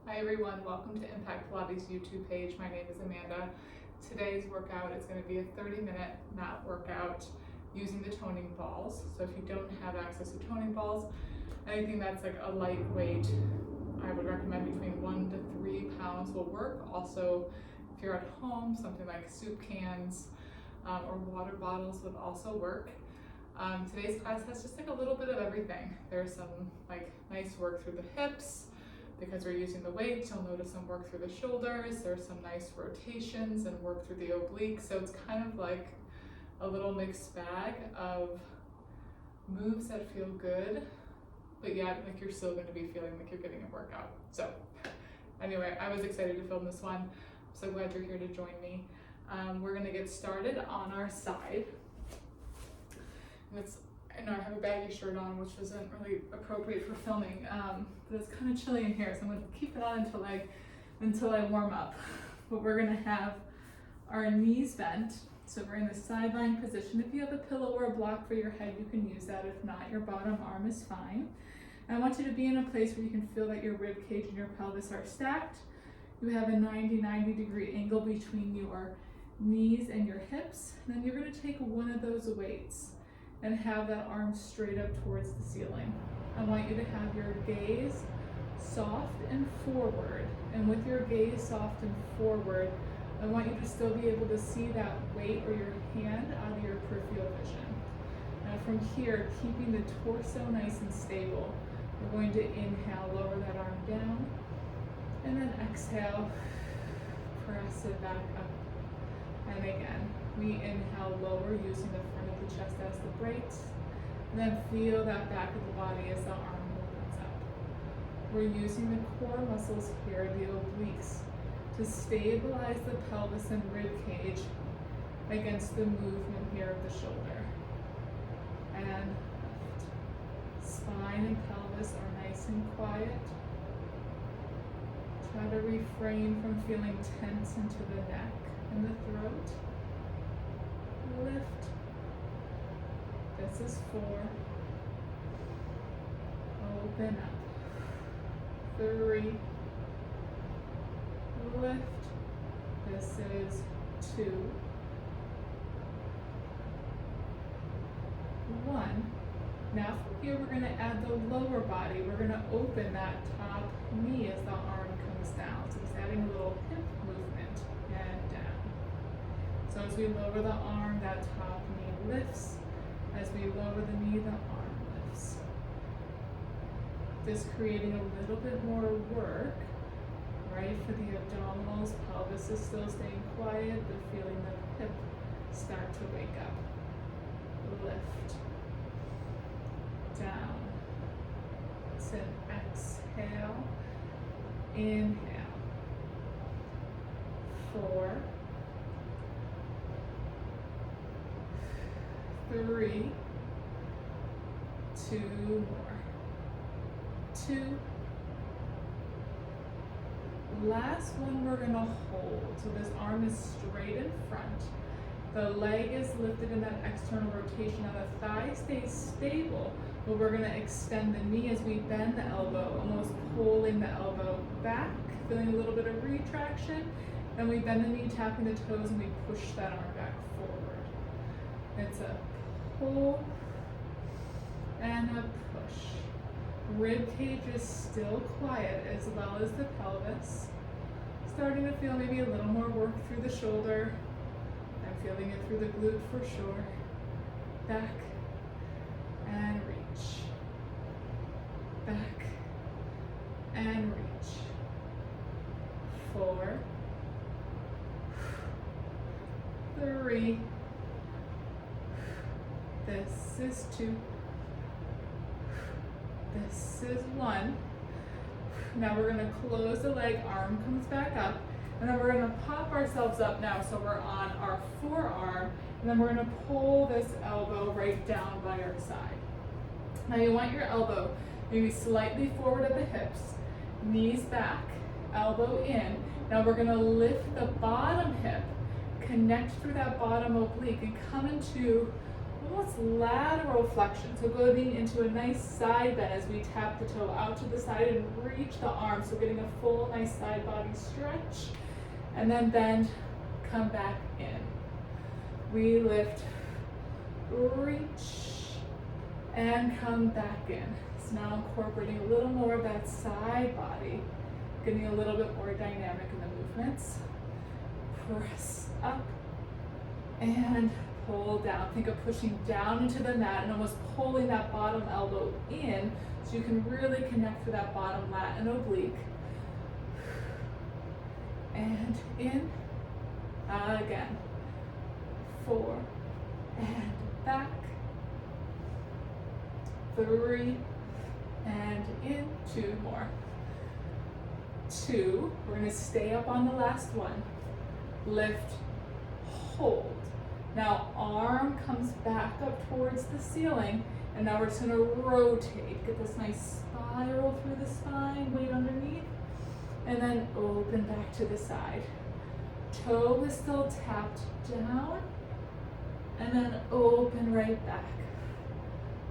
Hi everyone, welcome to Impact Pilates YouTube page. My name is Amanda. Today's workout is going to be a 30-minute mat workout using the toning balls. So if you don't have access to toning balls, anything that's like a lightweight, I would recommend between 1 to 3 pounds will work. Also, if you're at home, something like soup cans or water bottles would also work. Today's class has just like a little bit of everything. There's some like nice work through the hips. Because we're using the weights, you'll notice some work through the shoulders. There's some nice rotations and work through the obliques. So it's kind of like a little mixed bag of moves that feel good, but yet like you're still going to be feeling like you're getting a workout. So anyway, I was excited to film this one. I'm so glad you're here to join me. We're going to get started on our side. And I know I have a baggy shirt on, which isn't really appropriate for filming, but it's kind of chilly in here, so I'm going to keep it on until I warm up. But we're going to have our knees bent, so we're in the sideline position. If you have a pillow or a block for your head, you can use that. If not, your bottom arm is fine. And I want you to be in a place where you can feel that your rib cage and your pelvis are stacked. You have a 90 degree angle between your knees and your hips. And then you're going to take one of those weights and have that arm straight up towards the ceiling. I want you to have your gaze soft and forward. And with your gaze soft and forward, I want you to still be able to see that weight or your hand out of your peripheral vision. Now from here, keeping the torso nice and stable, we're going to inhale, lower that arm down, and then exhale, press it back up. And again, we inhale lower using the front of the chest as the brakes, and then feel that back of the body as the arm opens up. We're using the core muscles here, the obliques, to stabilize the pelvis and rib cage against the movement here of the shoulder. And lift. Spine and pelvis are nice and quiet. Try to refrain from feeling tense into the neck and the throat. Lift. This is 4. Open up. 3. Lift. This is 2. 1. Now from here we're going to add the lower body. We're going to open that top knee as the arm comes down. So it's adding a little hip movement and down. So as we lower the arm, that top knee lifts. As we lower the knee, the arm lifts. Just creating a little bit more work, right, for the abdominals. Pelvis is still staying quiet, but feeling the hip start to wake up. Lift. Down. It's an exhale. Inhale. 4. 3, 2 more, 2, last one we're gonna hold, so this arm is straight in front, the leg is lifted in that external rotation, now the thigh stays stable, but we're gonna extend the knee as we bend the elbow, almost pulling the elbow back, feeling a little bit of retraction, then we bend the knee, tapping the toes, and we push that arm back forward. It's a pull and a push. Rib cage is still quiet as well as the pelvis. Starting to feel maybe a little more work through the shoulder. I'm feeling it through the glute for sure. Back and reach. Back and reach. 4, 3, this is 2, this is 1. Now we're going to close the leg, arm comes back up, and then we're going to pop ourselves up now, so we're on our forearm, and then we're going to pull this elbow right down by our side. Now you want your elbow maybe slightly forward at the hips, knees back, elbow in. Now we're going to lift the bottom hip, connect through that bottom oblique, and come into almost lateral flexion. So going into a nice side bend as we tap the toe out to the side and reach the arm. So getting a full nice side body stretch, and then bend, come back in. We lift, reach, and come back in. So now incorporating a little more of that side body, getting a little bit more dynamic in the movements. Press up and pull down. Think of pushing down into the mat and almost pulling that bottom elbow in so you can really connect to that bottom lat and oblique. And in, again. 4, and back. 3, and in. 2 more. 2, we're gonna stay up on the last one. Lift, hold. Now arm comes back up towards the ceiling, and now we're just gonna rotate. Get this nice spiral through the spine, weight underneath, and then open back to the side. Toe is still tapped down, and then open right back.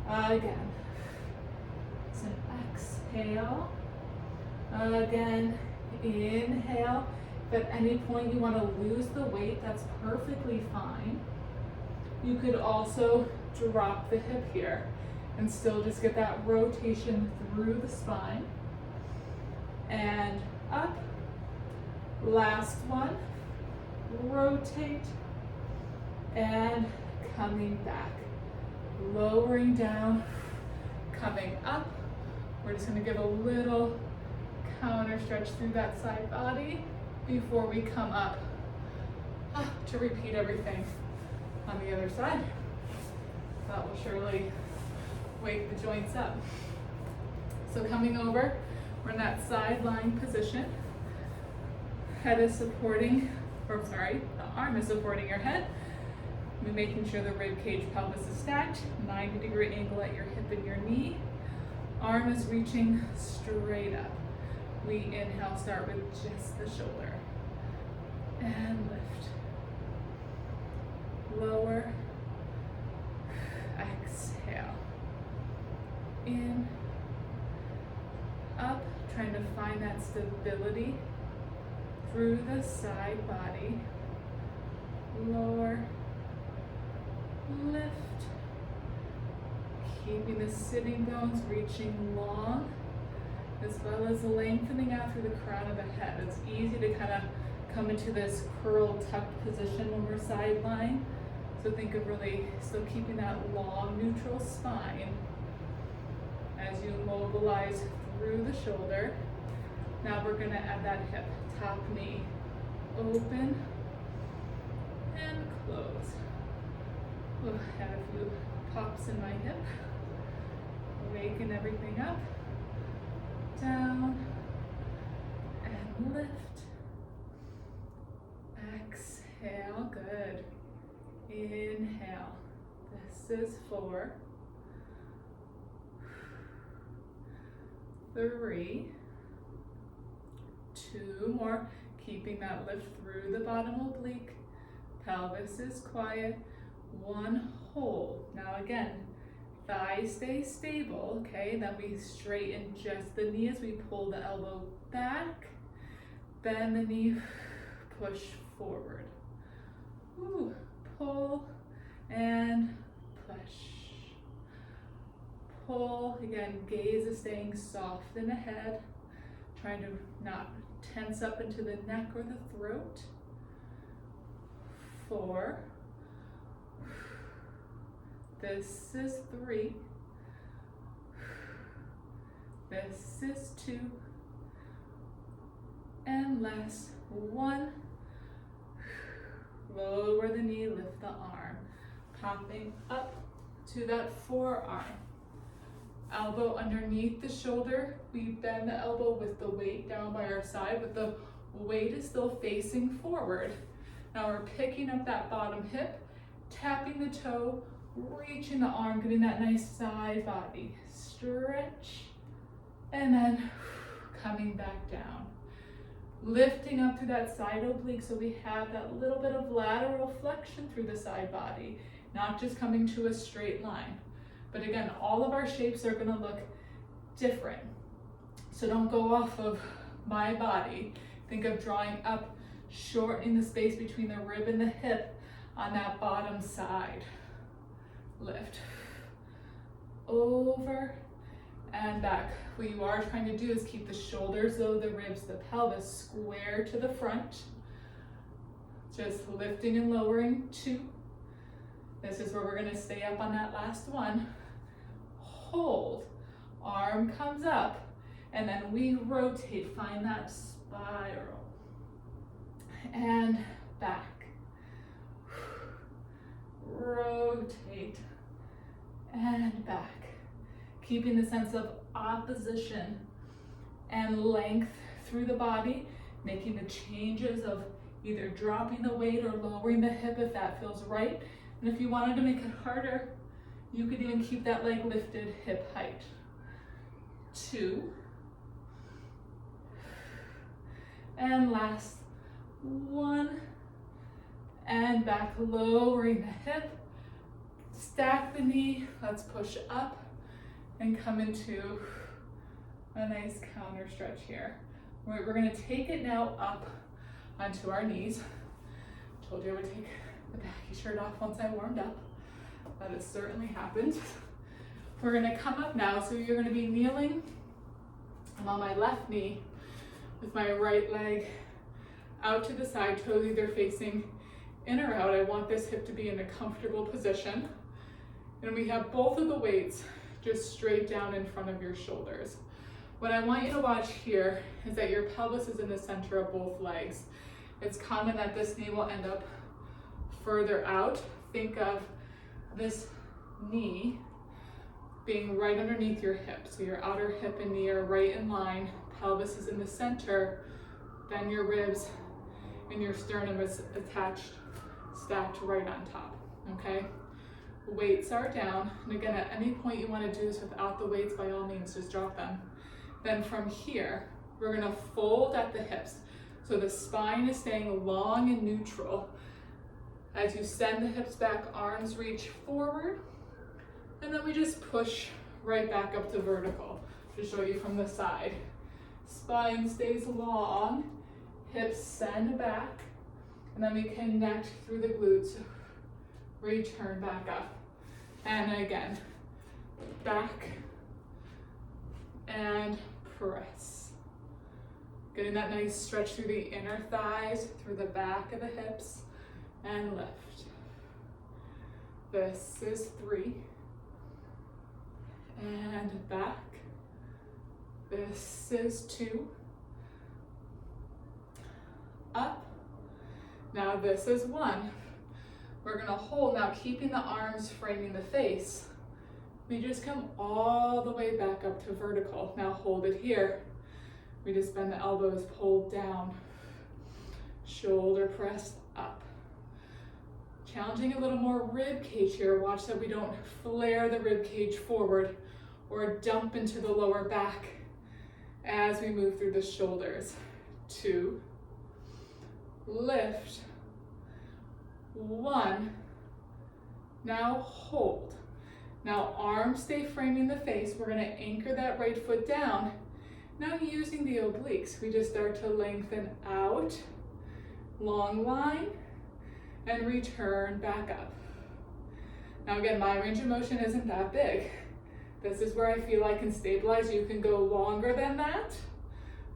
Again. It's an exhale. Again, inhale. If at any point you want to lose the weight, that's perfectly fine. You could also drop the hip here and still just get that rotation through the spine. And up. Last one. Rotate. And coming back. Lowering down, coming up. We're just going to give a little counter stretch through that side body before we come up to repeat everything on the other side. That will surely wake the joints up. So coming over, we're in that side lying position. Head is supporting, or sorry, the arm is supporting your head. We're making sure the rib cage pelvis is stacked, 90-degree angle at your hip and your knee. Arm is reaching straight up. We inhale, start with just the shoulder. And lift. Lower. Exhale. In. Up. Trying to find that stability through the side body. Lower. Lift. Keeping the sitting bones reaching long, as well as lengthening out through the crown of the head. It's easy to kind of come into this curled tucked position when we're side lying. So think of really still keeping that long neutral spine as you mobilize through the shoulder. Now we're gonna add that hip, top knee, open and close. We'll have a few pops in my hip. Waken everything up, down, and lift. Exhale, good. Inhale. This is 4, 3, 2 more. Keeping that lift through the bottom oblique. Pelvis is quiet. 1, hold. Now again, thighs stay stable, okay? Then we straighten just the knee as we pull the elbow back. Bend the knee, push forward. Ooh, pull and push. Pull, again, gaze is staying soft and ahead. Trying to not tense up into the neck or the throat. 4. This is 3. This is 2. And last 1. Lower the knee, lift the arm. Popping up to that forearm. Elbow underneath the shoulder. We bend the elbow with the weight down by our side, but the weight is still facing forward. Now we're picking up that bottom hip, tapping the toe, reaching the arm, getting that nice side body stretch, and then coming back down. Lifting up through that side oblique so we have that little bit of lateral flexion through the side body. not just coming to a straight line. But again, all of our shapes are gonna look different. So don't go off of my body. Think of drawing up, shortening the space between the rib and the hip on that bottom side. Lift, over and back. What you are trying to do is keep the shoulders, though the ribs, the pelvis square to the front. Just lifting and lowering, 2. This is where we're gonna stay up on that last one. Hold, arm comes up, and then we rotate, find that spiral. And back. Rotate, and back. Keeping the sense of opposition and length through the body, making the changes of either dropping the weight or lowering the hip if that feels right. And if you wanted to make it harder, you could even keep that leg lifted hip height. 2. And last 1. And back, lowering the hip. Stack the knee, let's push up and come into a nice counter stretch here. We're gonna take it now up onto our knees. Told you I would take the baggy shirt off once I warmed up. That has certainly happened. We're gonna come up now, so you're gonna be kneeling. I'm on my left knee with my right leg out to the side, toes either facing in or out. I want this hip to be in a comfortable position. And we have both of the weights just straight down in front of your shoulders. What I want you to watch here is that your pelvis is in the center of both legs. It's common that this knee will end up further out. Think of this knee being right underneath your hip. So your outer hip and knee are right in line. Pelvis is in the center. Then your ribs and your sternum is attached, stacked right on top, okay? Weights are down. And again, at any point you want to do this without the weights, by all means, just drop them. Then from here, we're gonna fold at the hips. So the spine is staying long and neutral. As you send the hips back, arms reach forward. And then we just push right back up to vertical to show you from the side. Spine stays long, hips send back, and then we connect through the glutes, return back up. And again, back and press. Getting that nice stretch through the inner thighs, through the back of the hips, and lift. This is 3. And back. This is 2. Up. Now this is 1. We're gonna hold, now keeping the arms framing the face. We just come all the way back up to vertical. Now hold it here. We just bend the elbows, pull down. Shoulder press up. Challenging a little more rib cage here. Watch that we don't flare the rib cage forward or dump into the lower back as we move through the shoulders. 2. Lift. 1. Now hold. Now arms stay framing the face. We're gonna anchor that right foot down. Now using the obliques, we just start to lengthen out, long line, and return back up. Now again, my range of motion isn't that big. This is where I feel I can stabilize. You can go longer than that,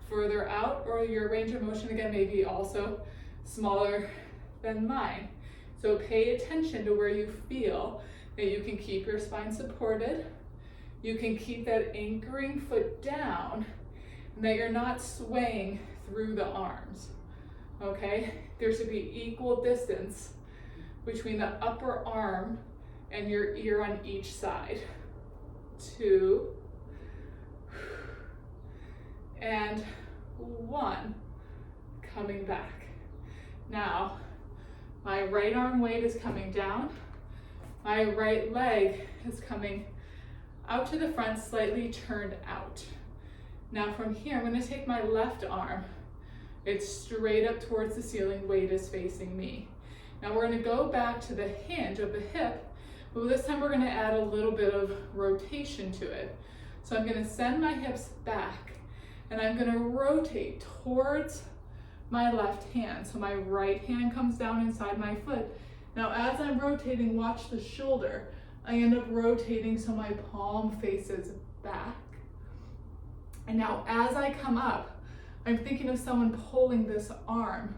further out, or your range of motion again may be also smaller than mine. So pay attention to where you feel that you can keep your spine supported. You can keep that anchoring foot down, and that you're not swaying through the arms, okay? There should be equal distance between the upper arm and your ear on each side. 2, and 1, coming back. Now, my right arm weight is coming down. My right leg is coming out to the front, slightly turned out. Now from here, I'm gonna take my left arm. It's straight up towards the ceiling, weight is facing me. Now we're gonna go back to the hinge of the hip Well, this time we're gonna add a little bit of rotation to it. So I'm gonna send my hips back and I'm gonna rotate towards my left hand. So my right hand comes down inside my foot. Now as I'm rotating, watch the shoulder. I end up rotating so my palm faces back. And now as I come up, I'm thinking of someone pulling this arm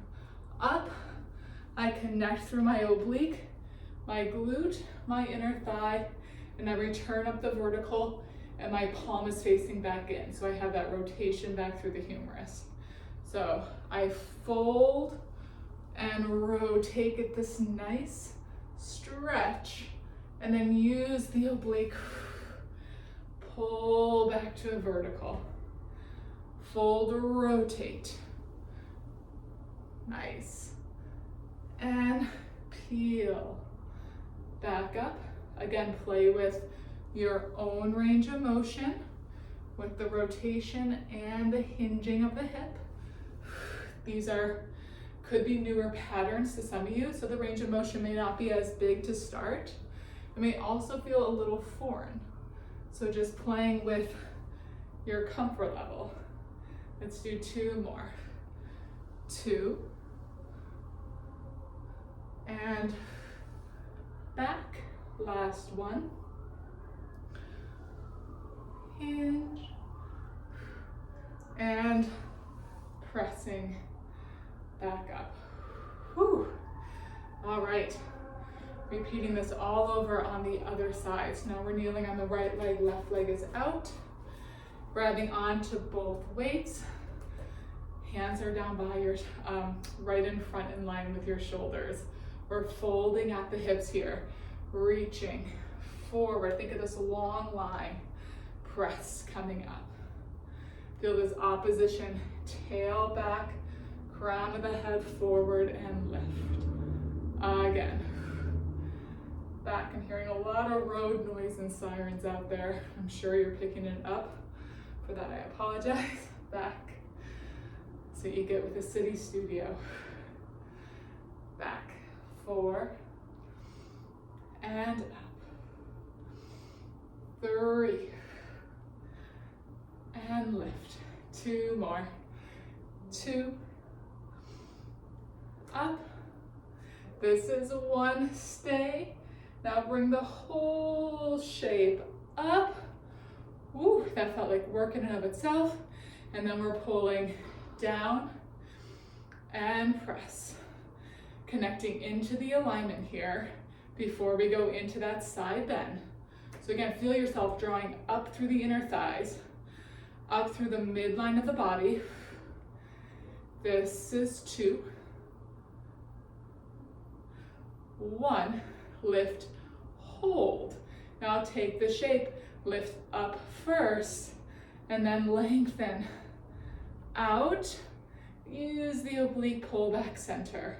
up. I connect through my oblique, my glute, my inner thigh, and I return up the vertical and my palm is facing back in. So I have that rotation back through the humerus. So I fold and rotate, get this nice stretch, and then use the oblique, pull back to a vertical. Fold, rotate. Nice. And peel. Back up. Again, play with your own range of motion with the rotation and the hinging of the hip. These could be newer patterns to some of you, so the range of motion may not be as big to start. It may also feel a little foreign. So just playing with your comfort level. Let's do 2 more. 2. And back. Last one. Hinge. And pressing back up. Whew. All right. Repeating this all over on the other side. So now we're kneeling on the right leg, left leg is out. Grabbing onto both weights. Hands are down by your, right in front in line with your shoulders. We're folding at the hips here. Reaching forward. Think of this long line. Press coming up. Feel this opposition. Tail back, crown of the head forward and lift. Again. Back. I'm hearing a lot of road noise and sirens out there. I'm sure you're picking it up. For that, I apologize. Back. So you get with the city studio. Back. 4. And up. 3. And lift. 2 more. 2. Up. This is 1. Stay. Now bring the whole shape up. Woo, that felt like work in and of itself. And then we're pulling down and press. Connecting into the alignment here before we go into that side bend. So again, feel yourself drawing up through the inner thighs, up through the midline of the body. This is 2. 1. Lift, hold. Now take the shape, lift up first, and then lengthen out. Use the oblique, pull back center.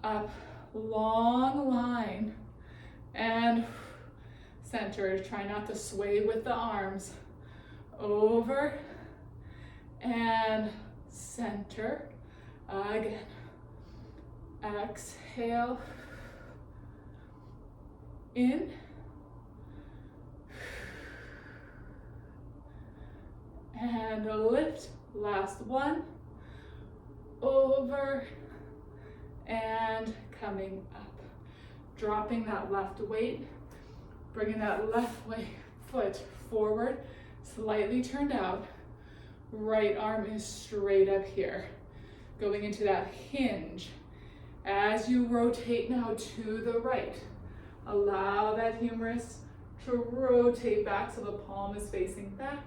Up, long line, and center. Try not to sway with the arms. Over, and center. Again. Exhale. In. And lift. Last one. Over. And coming up. Dropping that left weight. Bringing that left foot forward. Slightly turned out. Right arm is straight up here. Going into that hinge. As you rotate now to the right, allow that humerus to rotate back so the palm is facing back,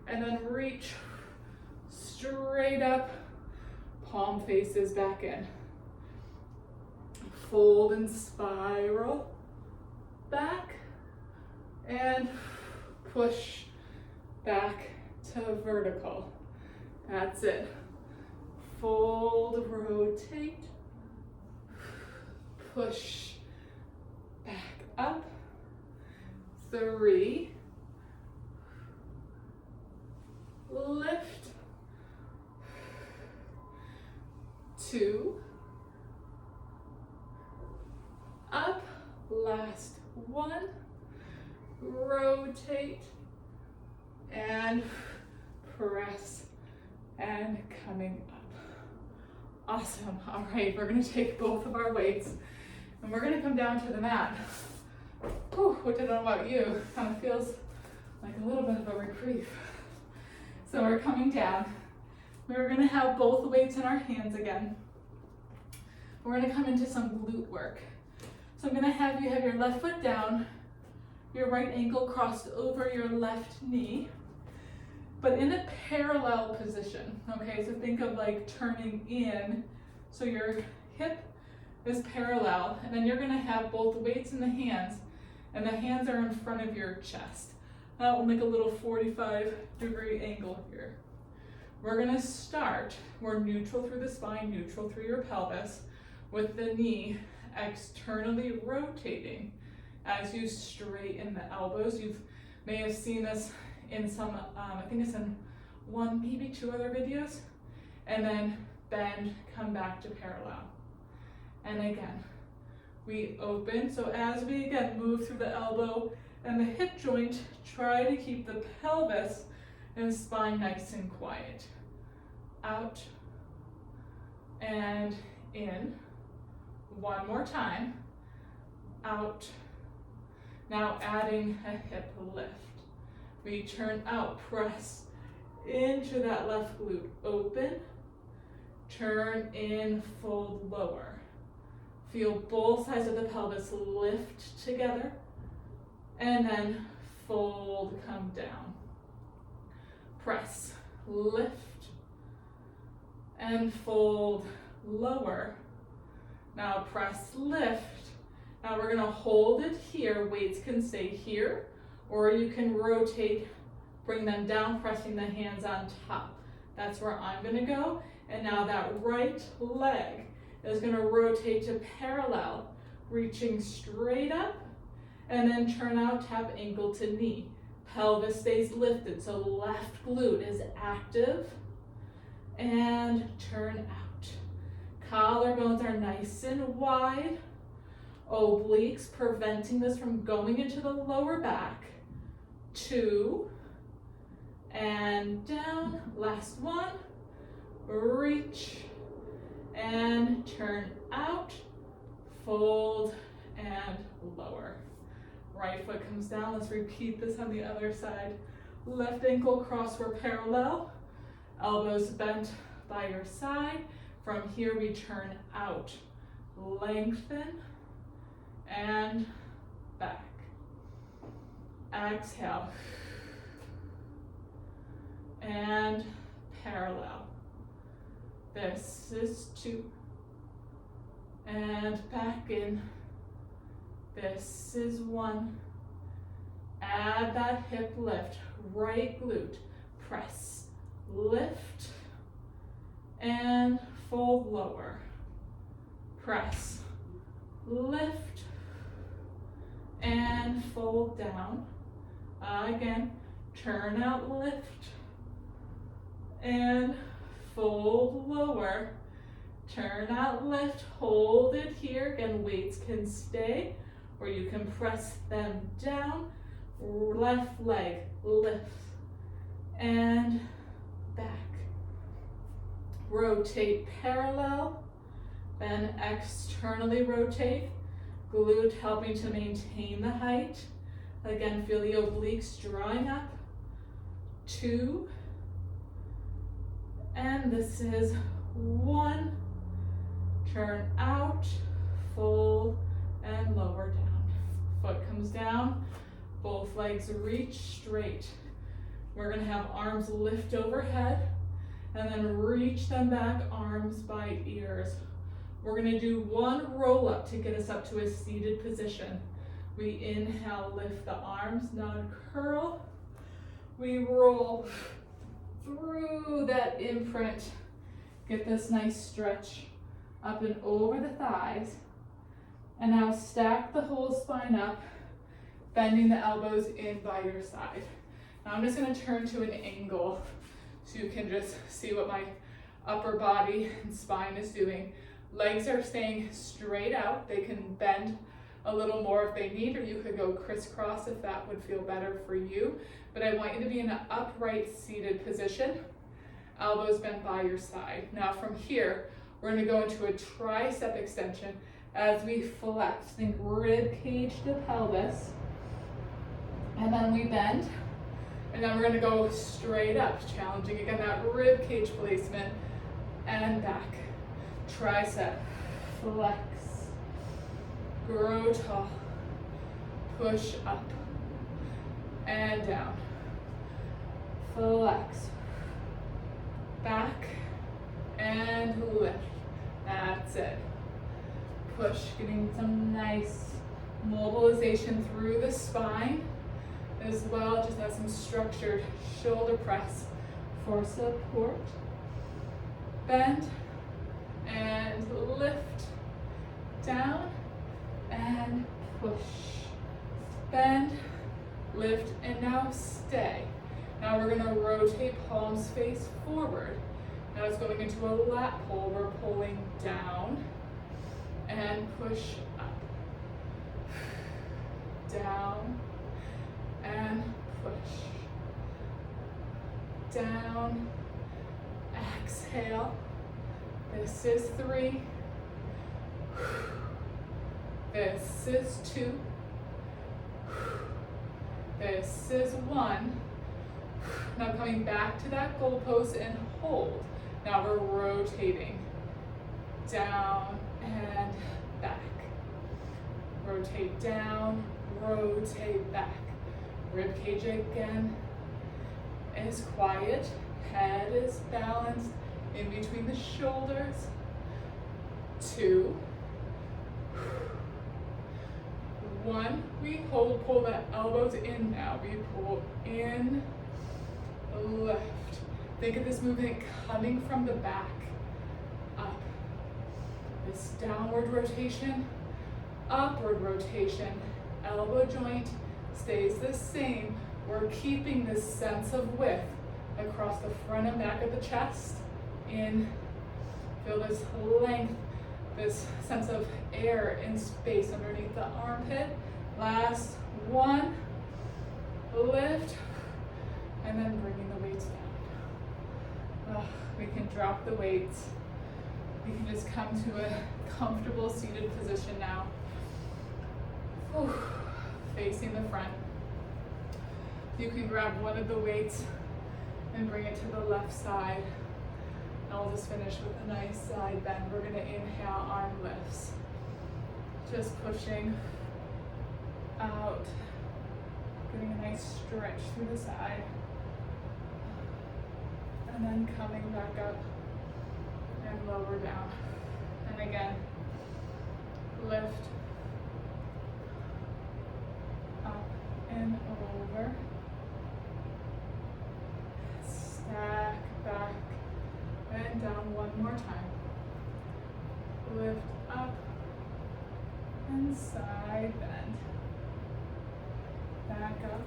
and then reach straight up, palm faces back in. Fold and spiral back, and push back to vertical. That's it. Fold, rotate, push back up. 3, lift, 2, up, last 1, rotate, and press, and coming up. Awesome. All right, we're gonna take both of our weights and we're gonna come down to the mat. Whew, which I don't know about you, kind of feels like a little bit of a reprieve. So we're coming down. We're gonna have both weights in our hands again. We're gonna come into some glute work. So I'm gonna have you have your left foot down, your right ankle crossed over your left knee, but in a parallel position, okay? So think of like turning in, so your hip is parallel, and then you're gonna have both weights in the hands, and the hands are in front of your chest. That will make a little 45-degree angle here. We're gonna start, we're neutral through the spine, neutral through your pelvis, with the knee externally rotating as you straighten the elbows. You may have seen this in some, I think it's in one, maybe 2 other videos. And then bend, come back to parallel. And again, we open. So as we again move through the elbow and the hip joint, try to keep the pelvis and spine nice and quiet. Out and in. One more time. Out. Now adding a hip lift. We turn out, press into that left glute. Open, turn in, fold lower. Feel both sides of the pelvis lift together, and then fold, come down. Press, lift, and fold lower. Now press, lift. Now we're gonna hold it here. Weights can stay here, or you can rotate, bring them down, pressing the hands on top. That's where I'm gonna go. And now that right leg is gonna rotate to parallel, reaching straight up, and then turn out, tap ankle to knee. Pelvis stays lifted, so left glute is active, and turn out. Collarbones are nice and wide. Obliques preventing this from going into the lower back. 2, and down. Last one. Reach, and turn out. Fold, and lower. Right foot comes down. Let's repeat this on the other side. Left ankle cross, we're parallel. Elbows bent by your side. From here we turn out. Lengthen, and back. Exhale. And parallel. This is 2. And back in. This is 1. Add that hip lift. Right glute. Press. Lift. And fold lower. Press. Lift. And fold down. Again, turn out, lift, and fold lower. Turn out, lift, hold it here. Again, weights can stay, or you can press them down. Left leg, lift, and back. Rotate parallel, then externally rotate. Glute helping to maintain the height. Again, feel the obliques drawing up. 2. And this is 1. Turn out, fold, and lower down. Foot comes down, both legs reach straight. We're gonna have arms lift overhead, and then reach them back, arms by ears. We're gonna do 1 roll up to get us up to a seated position. We inhale, lift the arms, nod, curl. We roll through that imprint. Get this nice stretch up and over the thighs. And now stack the whole spine up, bending the elbows in by your side. Now I'm just gonna turn to an angle so you can just see what my upper body and spine is doing. Legs are staying straight out. They can bend a little more if they need, or you could go crisscross if that would feel better for you. But I want you to be in an upright seated position, elbows bent by your side. Now from here, we're gonna go into a tricep extension as we flex. Think rib cage to pelvis. And then we bend. And then we're gonna go straight up, challenging again that rib cage placement and back. Tricep, flex, grow tall, push up and down, flex, back and lift. That's it. Push, getting some nice mobilization through the spine as well, just have some structured shoulder press for support. Bend and lift, down and push. Bend, lift, and now stay. Now we're gonna rotate palms face forward. Now it's going into a lat pull. We're pulling down and push up. Down and push. Down, exhale. This is 3. This is 2. This is 1. Now coming back to that goalpost and hold. Now we're rotating down and back. Rotate down, rotate back. Rib cage again is quiet. Head is balanced in between the shoulders. 2. 1. We hold, pull the elbows in now. We pull in, left. Think of this movement coming from the back, up. This downward rotation, upward rotation. Elbow joint stays the same. We're keeping this sense of width across the front and back of the chest. In, feel this length, this sense of air in space underneath the armpit. Last 1, lift, and then bringing the weights down. We can drop the weights. We can just come to a comfortable seated position now. Facing the front. You can grab one of the weights and bring it to the left side. And we'll just finish with a nice side bend. We're gonna inhale, arm lifts. Just pushing out, getting a nice stretch through the side. And then coming back up and lower down. And again, lift, up and over. Stack back and down one more time. Lift up and side bend. Back up.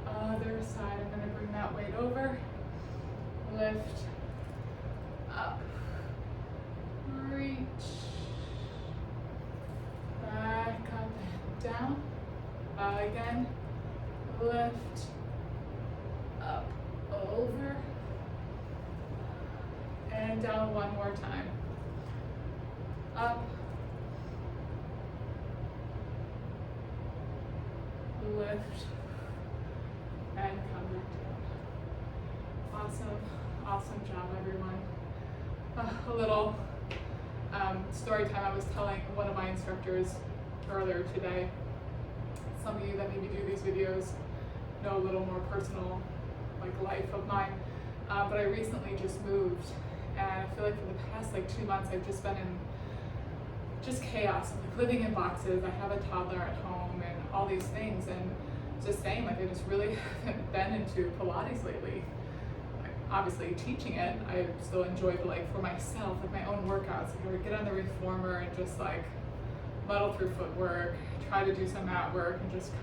Other side. I'm going to bring that weight over. Lift up. Reach. Back up and down. Again. Lift. Up. Over. And down one more time. Up. Lift. And come back down. Awesome job, everyone. A little story time I was telling one of my instructors earlier today. Some of you that maybe do these videos know a little more personal life of mine. But I recently just moved, and I feel like for the past 2 months I've just been in just chaos. I'm living in boxes. I have a toddler at home and all these things, and just saying I just really haven't been into Pilates lately. Obviously teaching it, I still enjoy for myself, my own workouts. I would get on the reformer and just muddle through footwork, try to do some mat work, and just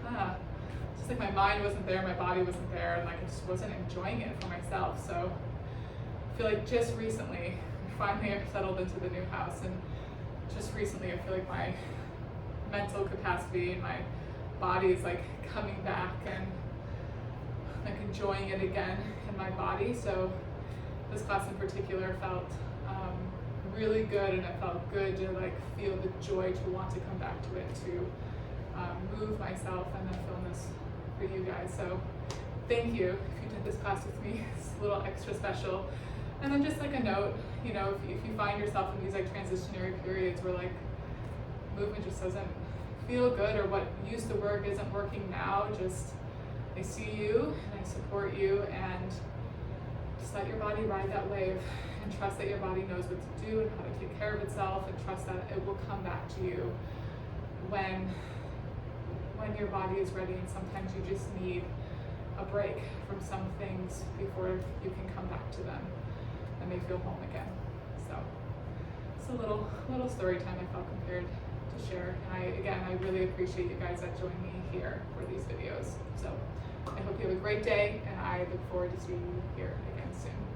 my mind wasn't there, my body wasn't there, and I just wasn't enjoying it for myself. So I feel just recently, finally I've settled into the new house, and just recently I feel my mental capacity, and my body is like coming back and like enjoying it again in my body. So this class in particular felt really good, and it felt good to like feel the joy to want to come back to it, to move myself and then film this for you guys. So thank you if you did this class with me. It's a little extra special. And then just like a note, you know, if you find yourself in these like transitionary periods where like movement just doesn't feel good, or what used to work isn't working now, just I see you and I support you, and just let your body ride that wave, and trust that your body knows what to do and how to take care of itself, and trust that it will come back to you when your body is ready. And sometimes you just need a break from some things before you can come back to them and they feel home again. So it's a little story time I felt compared to share. And I really appreciate you guys that join me here for these videos. So I hope you have a great day, and I look forward to seeing you here again soon.